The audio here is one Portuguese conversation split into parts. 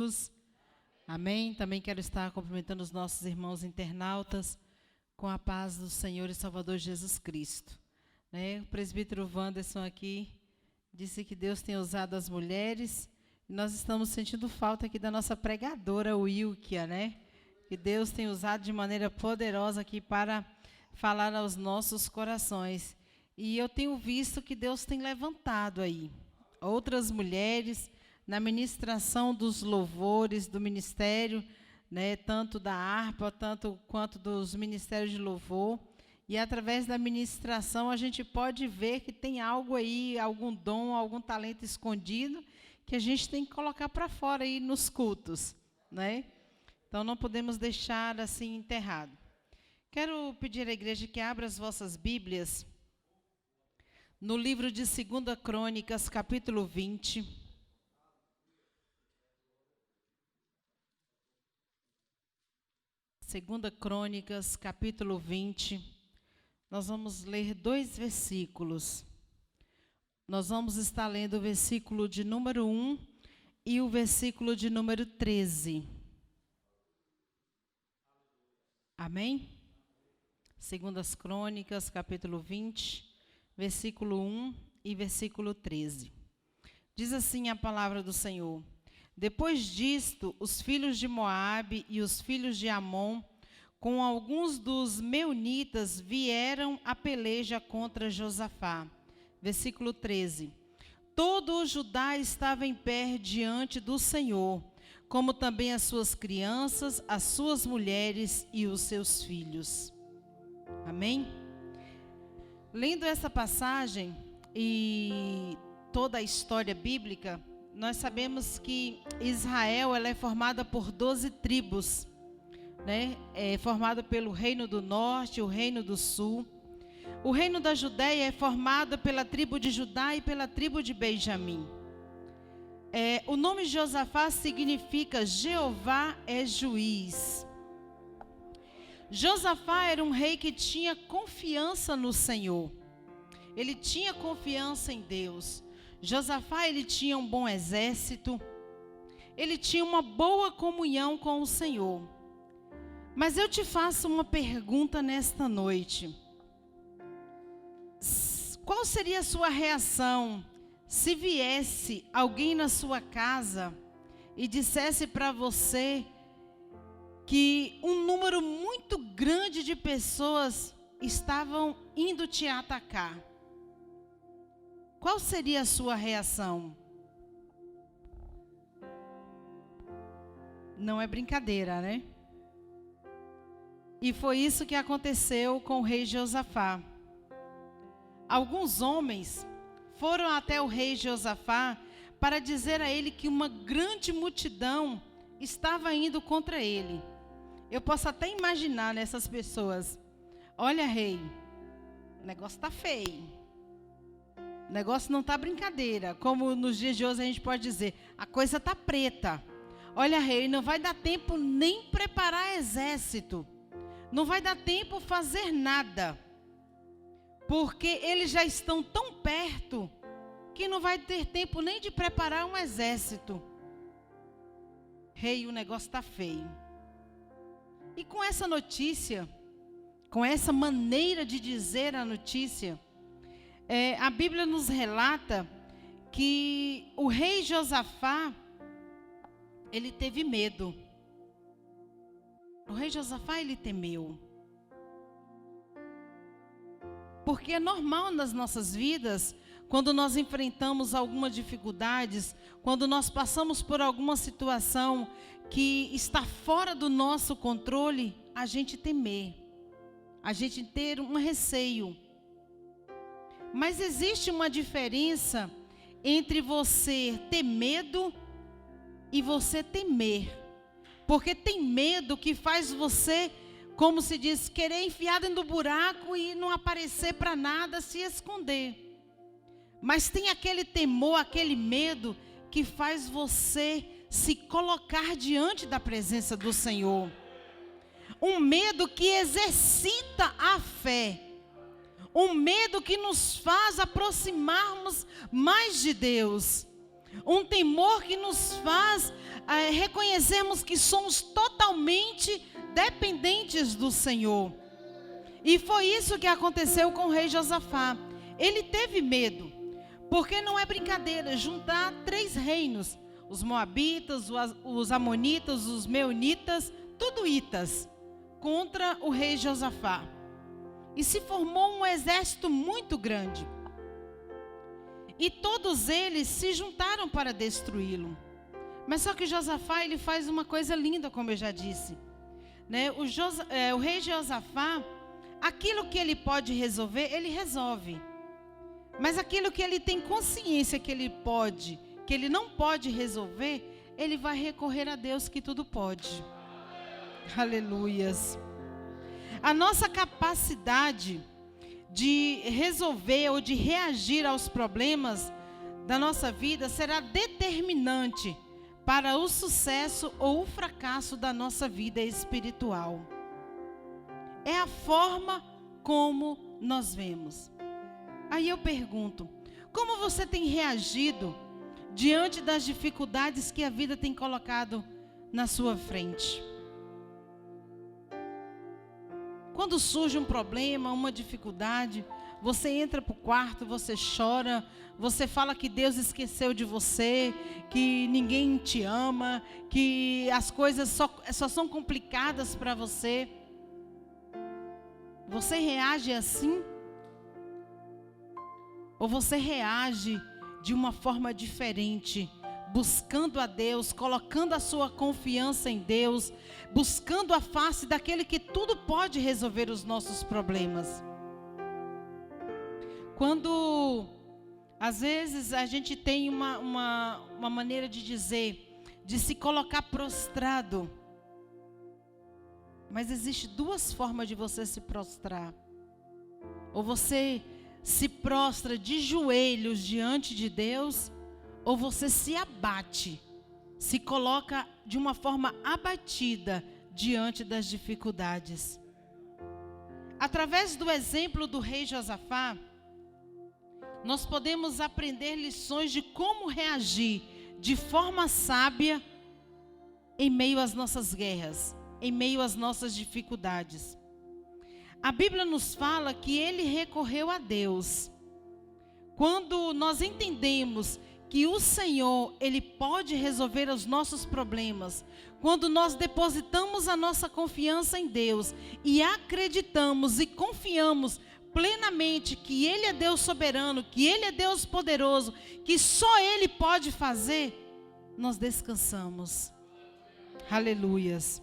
Jesus. Amém. Também quero estar cumprimentando os nossos irmãos internautas com a paz do Senhor e Salvador Jesus Cristo. O presbítero Wanderson aqui disse que Deus tem usado as mulheres e nós estamos sentindo falta aqui da nossa pregadora Wilkia, que Deus tem usado de maneira poderosa aqui para falar aos nossos corações. E eu tenho visto que Deus tem levantado aí outras mulheres na ministração dos louvores do ministério, tanto da harpa, tanto quanto dos ministérios de louvor. E através da ministração a gente pode ver que tem algo aí, algum dom, algum talento escondido, que a gente tem que colocar para fora aí nos cultos, Então não podemos deixar assim enterrado. Quero pedir à igreja que abra as vossas Bíblias no livro de 2 Crônicas, capítulo 20. Segunda Crônicas, capítulo 20, nós vamos ler 2 versículos. Nós vamos estar lendo o versículo de número 1 e o versículo de número 13. Amém? Segundas Crônicas, capítulo 20, versículo 1 e versículo 13. Diz assim a palavra do Senhor: Depois disto, os filhos de Moabe e os filhos de Amon, com alguns dos meunitas, vieram a peleja contra Josafá. Versículo 13. Todo o Judá estava em pé diante do Senhor, como também as suas crianças, as suas mulheres e os seus filhos. Amém? Lendo essa passagem e toda a história bíblica, nós sabemos que Israel ela é formada por 12 tribos, É formada pelo reino do norte, o reino do sul. O reino da Judéia é formado pela tribo de Judá e pela tribo de Benjamim. O nome Josafá significa Jeová é juiz. Josafá era um rei que tinha confiança no Senhor. Ele tinha confiança em Deus. Josafá, ele tinha um bom exército, ele tinha uma boa comunhão com o Senhor. Mas eu te faço uma pergunta nesta noite. Qual seria a sua reação se viesse alguém na sua casa e dissesse para você que um número muito grande de pessoas estavam indo te atacar? Qual seria a sua reação? Não é brincadeira, E foi isso que aconteceu com o rei Josafá. Alguns homens foram até o rei Josafá para dizer a ele que uma grande multidão estava indo contra ele. Eu posso até imaginar nessas pessoas: olha, rei, o negócio está feio. O negócio não está brincadeira, como nos dias de hoje a gente pode dizer, a coisa está preta. Olha, rei, não vai dar tempo nem preparar exército. Não vai dar tempo fazer nada. Porque eles já estão tão perto que não vai ter tempo nem de preparar um exército. Rei, o negócio está feio. E com essa notícia, com essa maneira de dizer a notícia, a Bíblia nos relata que o rei Josafá, ele teve medo. O rei Josafá, ele temeu. Porque é normal nas nossas vidas, quando nós enfrentamos algumas dificuldades, quando nós passamos por alguma situação que está fora do nosso controle, a gente temer, a gente ter um receio. Mas existe uma diferença entre você ter medo e você temer. Porque tem medo que faz você, como se diz, querer enfiar dentro do buraco e não aparecer para nada, se esconder. Mas tem aquele temor, aquele medo que faz você se colocar diante da presença do Senhor. Um medo que exercita a fé. Um medo que nos faz aproximarmos mais de Deus. Um temor que nos faz reconhecermos que somos totalmente dependentes do Senhor. E foi isso que aconteceu com o rei Josafá. Ele teve medo, porque não é brincadeira juntar 3 reinos: os moabitas, os amonitas, os meunitas, tudo itas, contra o rei Josafá. E se formou um exército muito grande. E todos eles se juntaram para destruí-lo. Mas só que Josafá, ele faz uma coisa linda, como eu já disse, né? O rei Josafá, aquilo que ele pode resolver, ele resolve. Mas aquilo que ele tem consciência que ele não pode resolver, ele vai recorrer a Deus que tudo pode. Aleluias. A nossa capacidade de resolver ou de reagir aos problemas da nossa vida será determinante para o sucesso ou o fracasso da nossa vida espiritual. É a forma como nós vemos. Aí eu pergunto, como você tem reagido diante das dificuldades que a vida tem colocado na sua frente? Quando surge um problema, uma dificuldade, você entra para o quarto, você chora, você fala que Deus esqueceu de você, que ninguém te ama, que as coisas só são complicadas para você. Você reage assim? Ou você reage de uma forma diferente, buscando a Deus, colocando a sua confiança em Deus, buscando a face daquele que tudo pode resolver os nossos problemas? Quando, às vezes, a gente tem uma maneira de dizer, de se colocar prostrado. Mas existe 2 formas de você se prostrar. Ou você se prostra de joelhos diante de Deus, ou você se abate, se coloca de uma forma abatida diante das dificuldades. Através do exemplo do rei Josafá, nós podemos aprender lições de como reagir de forma sábia em meio às nossas guerras, em meio às nossas dificuldades. A Bíblia nos fala que ele recorreu a Deus. Quando nós entendemos que o Senhor, ele pode resolver os nossos problemas, quando nós depositamos a nossa confiança em Deus e acreditamos e confiamos plenamente que Ele é Deus soberano, que Ele é Deus poderoso, que só Ele pode fazer, nós descansamos. Aleluias.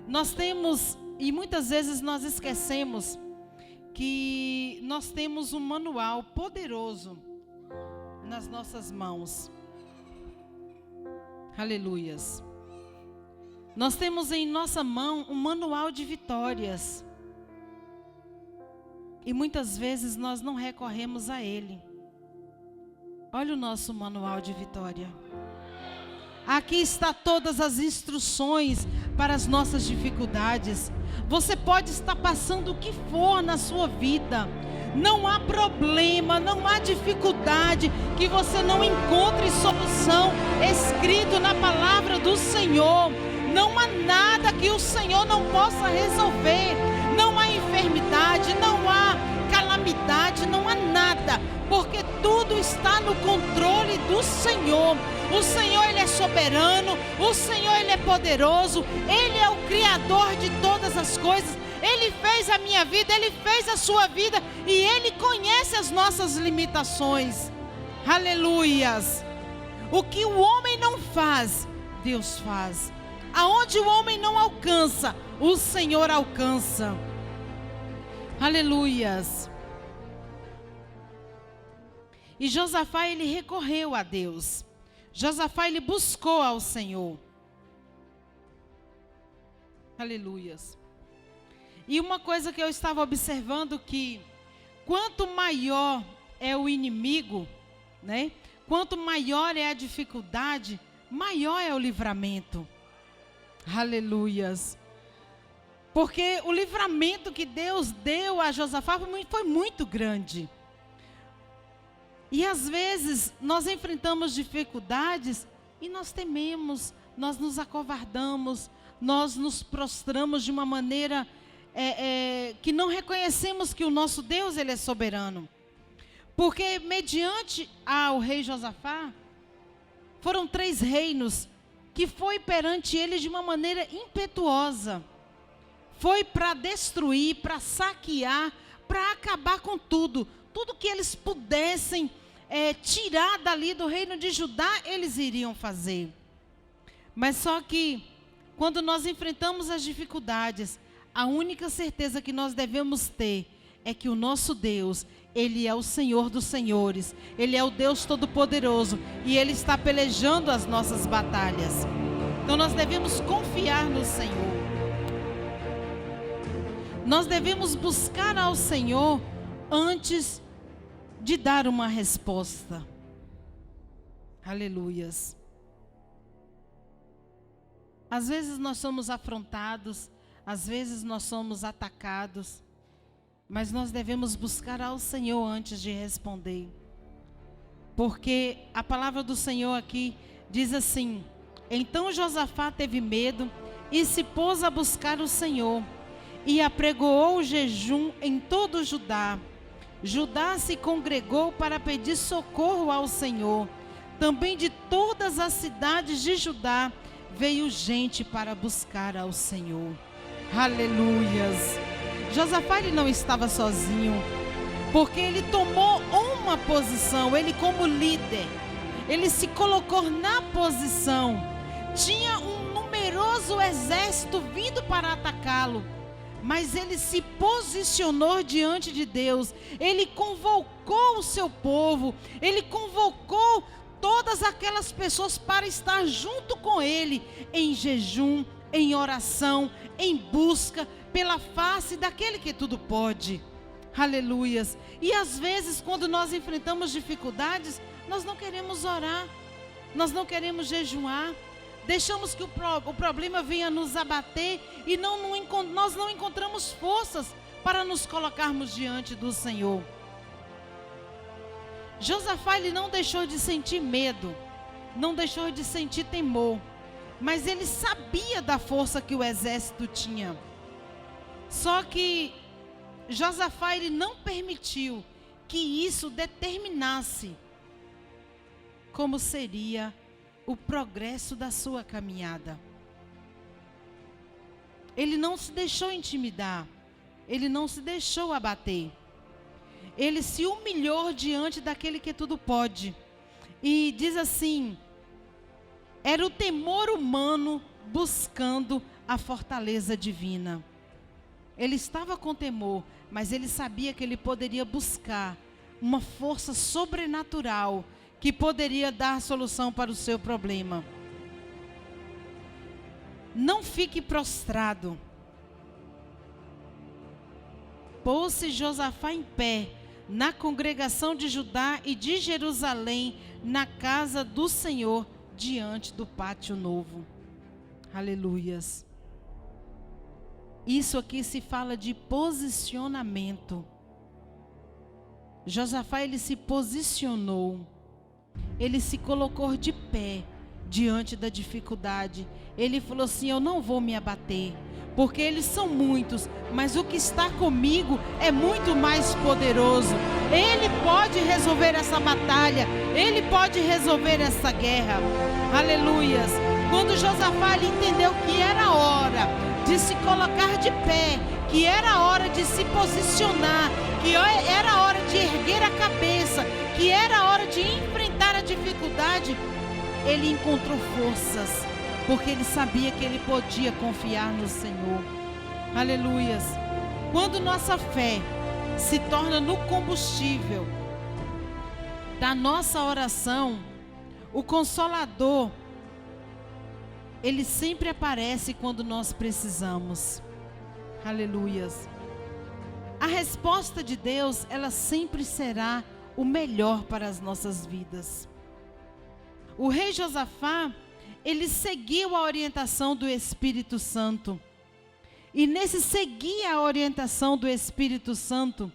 Nós temos, e muitas vezes nós esquecemos, que nós temos um manual poderoso nas nossas mãos. Aleluias. Nós temos em nossa mão um manual de vitórias. E muitas vezes nós não recorremos a ele. Olha o nosso manual de vitória. Aqui está todas as instruções para as nossas dificuldades. Você pode estar passando o que for na sua vida. Não há problema, não há dificuldade que você não encontre solução escrito na palavra do Senhor. Não há nada que o Senhor não possa resolver. Não há enfermidade, não há calamidade, não há nada, porque tudo está no controle do Senhor. O Senhor, Ele é soberano, o Senhor, Ele é poderoso, Ele é o Criador de todas as coisas. Ele fez a minha vida, Ele fez a sua vida e Ele conhece as nossas limitações. Aleluias. O que o homem não faz, Deus faz. Aonde o homem não alcança, o Senhor alcança. Aleluias. E Josafá, ele recorreu a Deus. Josafá, ele buscou ao Senhor. Aleluias. E uma coisa que eu estava observando, que quanto maior é o inimigo, né? Quanto maior é a dificuldade, maior é o livramento. Aleluias. Porque o livramento que Deus deu a Josafá foi muito grande. E às vezes nós enfrentamos dificuldades e nós tememos, nós nos acovardamos, nós nos prostramos de uma maneira que não reconhecemos que o nosso Deus, Ele é soberano. Porque mediante ao rei Josafá, foram 3 reinos que foi perante ele de uma maneira impetuosa. Foi para destruir, para saquear, para acabar com tudo. Tudo que eles pudessem tirar dali do reino de Judá, eles iriam fazer. Mas só que, quando nós enfrentamos as dificuldades, a única certeza que nós devemos ter é que o nosso Deus, Ele é o Senhor dos senhores, Ele é o Deus Todo-Poderoso e Ele está pelejando as nossas batalhas. Então nós devemos confiar no Senhor. Nós devemos buscar ao Senhor antes de dar uma resposta. Aleluias. Às vezes nós somos afrontados, às vezes nós somos atacados, mas nós devemos buscar ao Senhor antes de responder. Porque a palavra do Senhor aqui diz assim: então Josafá teve medo e se pôs a buscar o Senhor, e apregoou o jejum em todo o Judá. Judá se congregou para pedir socorro ao Senhor. Também de todas as cidades de Judá veio gente para buscar ao Senhor. Aleluias. Josafá, ele não estava sozinho, porque ele tomou uma posição. Ele, como líder, ele se colocou na posição. Tinha um numeroso exército vindo para atacá-lo, mas ele se posicionou diante de Deus. Ele convocou o seu povo, ele convocou todas aquelas pessoas para estar junto com ele, em jejum, em oração, em busca pela face daquele que tudo pode. Aleluias. E às vezes, quando nós enfrentamos dificuldades, nós não queremos orar, nós não queremos jejuar, deixamos que o problema venha nos abater e nós não encontramos forças para nos colocarmos diante do Senhor. Josafá, ele não deixou de sentir medo, não deixou de sentir temor, mas ele sabia da força que o exército tinha. Só que Josafá, ele não permitiu que isso determinasse como seria o progresso da sua caminhada. Ele não se deixou intimidar, ele não se deixou abater. Ele se humilhou diante daquele que tudo pode. E diz assim: era o temor humano buscando a fortaleza divina. Ele estava com temor, mas ele sabia que ele poderia buscar uma força sobrenatural que poderia dar solução para o seu problema. Não fique prostrado. Pôs-se Josafá em pé na congregação de Judá e de Jerusalém, na casa do Senhor, diante do pátio novo. Aleluias. Isso aqui se fala de posicionamento. Josafá, ele se posicionou. Ele se colocou de pé diante da dificuldade. Ele falou assim: eu não vou me abater, porque eles são muitos, mas o que está comigo é muito mais poderoso. Ele pode resolver essa batalha, ele pode resolver essa guerra. Aleluias. Quando Josafá, ele entendeu que era hora de se colocar de pé, que era hora de se posicionar, que era hora de erguer a cabeça, que era hora de enfrentar a dificuldade, ele encontrou forças, porque ele sabia que ele podia confiar no Senhor. Aleluias. Quando nossa fé se torna no combustível da nossa oração, o Consolador, ele sempre aparece quando nós precisamos. Aleluias. A resposta de Deus, ela sempre será o melhor para as nossas vidas. O rei Josafá, ele seguiu a orientação do Espírito Santo. E nesse seguir a orientação do Espírito Santo,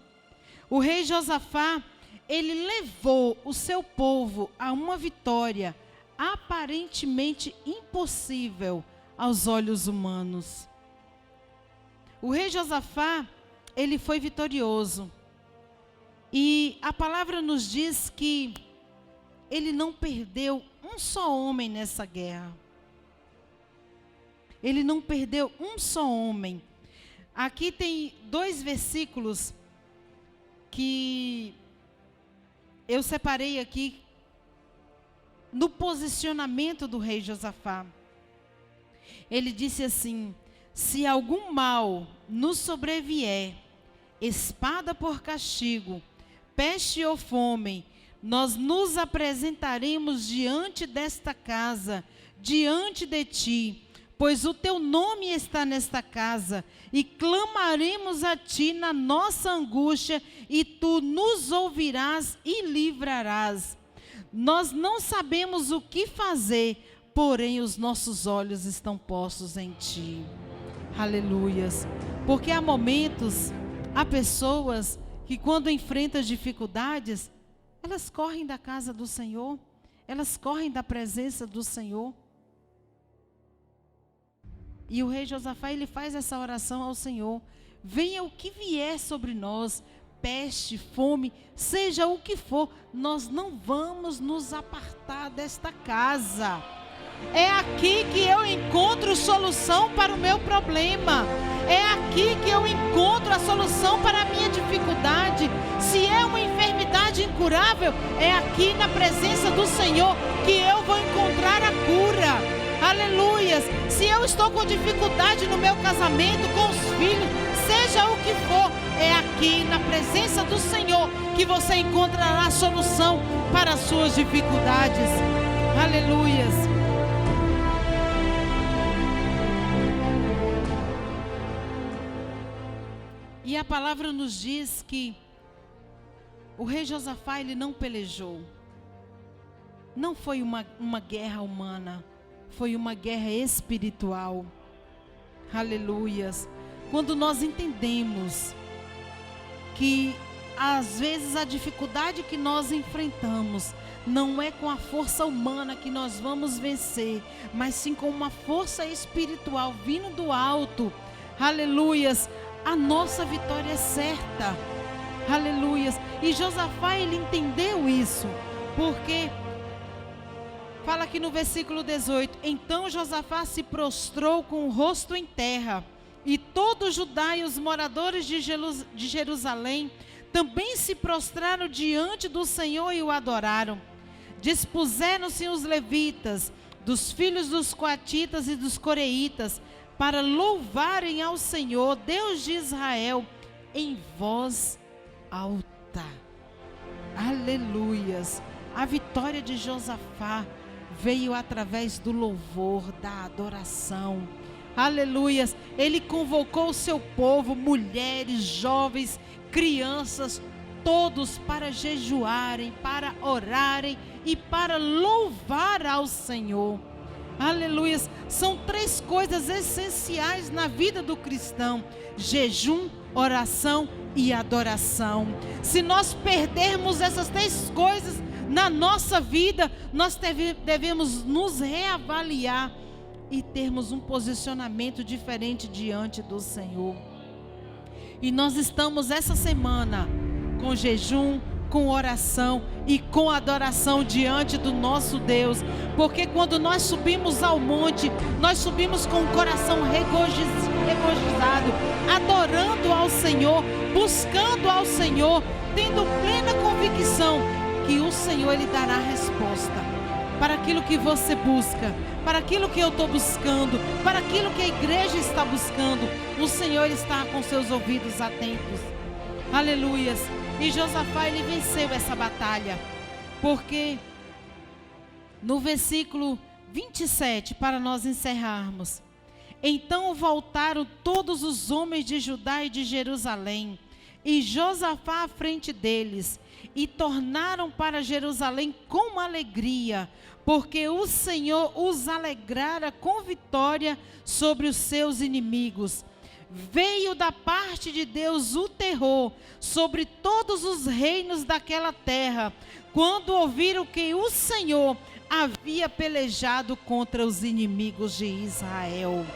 o rei Josafá, ele levou o seu povo a uma vitória aparentemente impossível aos olhos humanos. O rei Josafá, ele foi vitorioso. E a palavra nos diz que ele não perdeu um só homem nessa guerra. Ele não perdeu um só homem. Aqui tem 2 versículos que eu separei aqui no posicionamento do rei Josafá. Ele disse assim: se algum mal nos sobrevier, espada por castigo, peste ou fome, nós nos apresentaremos diante desta casa, diante de ti, pois o teu nome está nesta casa, e clamaremos a ti na nossa angústia, e tu nos ouvirás e livrarás. Nós não sabemos o que fazer, porém os nossos olhos estão postos em ti. Aleluias. Porque há momentos, há pessoas que quando enfrentam dificuldades, elas correm da casa do Senhor, elas correm da presença do Senhor. E o rei Josafá, ele faz essa oração ao Senhor: venha o que vier sobre nós, peste, fome, seja o que for, nós não vamos nos apartar desta casa. É aqui que eu encontro solução para o meu problema. É aqui que eu encontro a solução para a minha dificuldade. Se é uma enfermidade incurável, é aqui na presença do Senhor que eu vou encontrar a cura. Aleluias. Se eu estou com dificuldade no meu casamento, com os filhos, seja o que for, é aqui na presença do Senhor que você encontrará a solução para as suas dificuldades. Aleluias. E a palavra nos diz que o rei Josafá, ele não pelejou. Não foi uma guerra humana, foi uma guerra espiritual. Aleluias. Quando nós entendemos que às vezes a dificuldade que nós enfrentamos não é com a força humana que nós vamos vencer, mas sim com uma força espiritual vindo do alto. Aleluias. A nossa vitória é certa. Aleluias. E Josafá, ele entendeu isso, porque fala aqui no versículo 18: então Josafá se prostrou com o rosto em terra, e todo Judá e os moradores de Jerusalém também se prostraram diante do Senhor e o adoraram. Dispuseram-se os levitas, dos filhos dos coatitas e dos coreitas, para louvarem ao Senhor, Deus de Israel, em voz alta. Aleluias. A vitória de Josafá veio através do louvor, da adoração. Aleluias. Ele convocou o seu povo, mulheres, jovens, crianças, todos para jejuarem, para orarem e para louvar ao Senhor. Aleluias. São 3 coisas essenciais na vida do cristão: jejum, oração e adoração. Se nós perdermos essas 3 coisas na nossa vida, nós devemos nos reavaliar e termos um posicionamento diferente diante do Senhor. E nós estamos essa semana com jejum, com oração e com adoração diante do nosso Deus, porque quando nós subimos ao monte, nós subimos com o coração regozijado, adorando ao Senhor, buscando ao Senhor, tendo plena convicção que o Senhor, Ele dará a resposta para aquilo que você busca, para aquilo que eu estou buscando, para aquilo que a igreja está buscando. O Senhor, Ele está com seus ouvidos atentos. Aleluias. E Josafá, ele venceu essa batalha, porque no versículo 27, para nós encerrarmos: então voltaram todos os homens de Judá e de Jerusalém, e Josafá à frente deles, e tornaram para Jerusalém com alegria, porque o Senhor os alegrara com vitória sobre os seus inimigos. veio da parte de Deus o terror sobre todos os reinos daquela terra, quando ouviram que o Senhor havia pelejado contra os inimigos de Israel.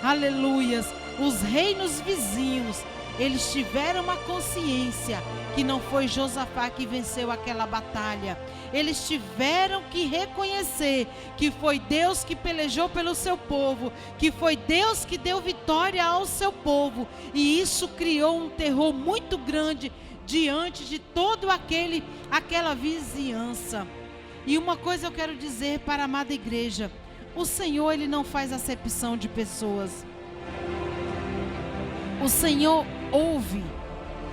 Aleluias! Os reinos vizinhos, eles tiveram a consciência que não foi Josafá que venceu aquela batalha. Eles tiveram que reconhecer que foi Deus que pelejou pelo seu povo, que foi Deus que deu vitória ao seu povo. E isso criou um terror muito grande diante de todo aquela vizinhança. E uma coisa eu quero dizer para a amada igreja: o Senhor, Ele não faz acepção de pessoas. O Senhor ouve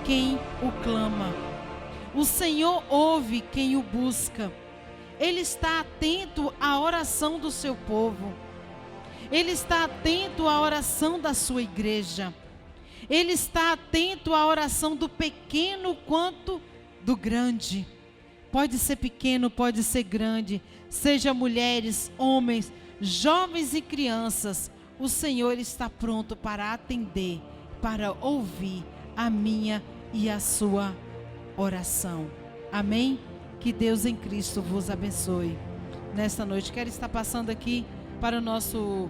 quem o clama. O Senhor ouve quem o busca. Ele está atento à oração do seu povo. Ele está atento à oração da sua igreja. Ele está atento à oração do pequeno quanto do grande. Pode ser pequeno, pode ser grande. Seja mulheres, homens, jovens e crianças. O Senhor está pronto para atender, para ouvir a minha e a sua oração. Amém? Que Deus em Cristo vos abençoe. Nesta noite, quero estar passando aqui para o nosso...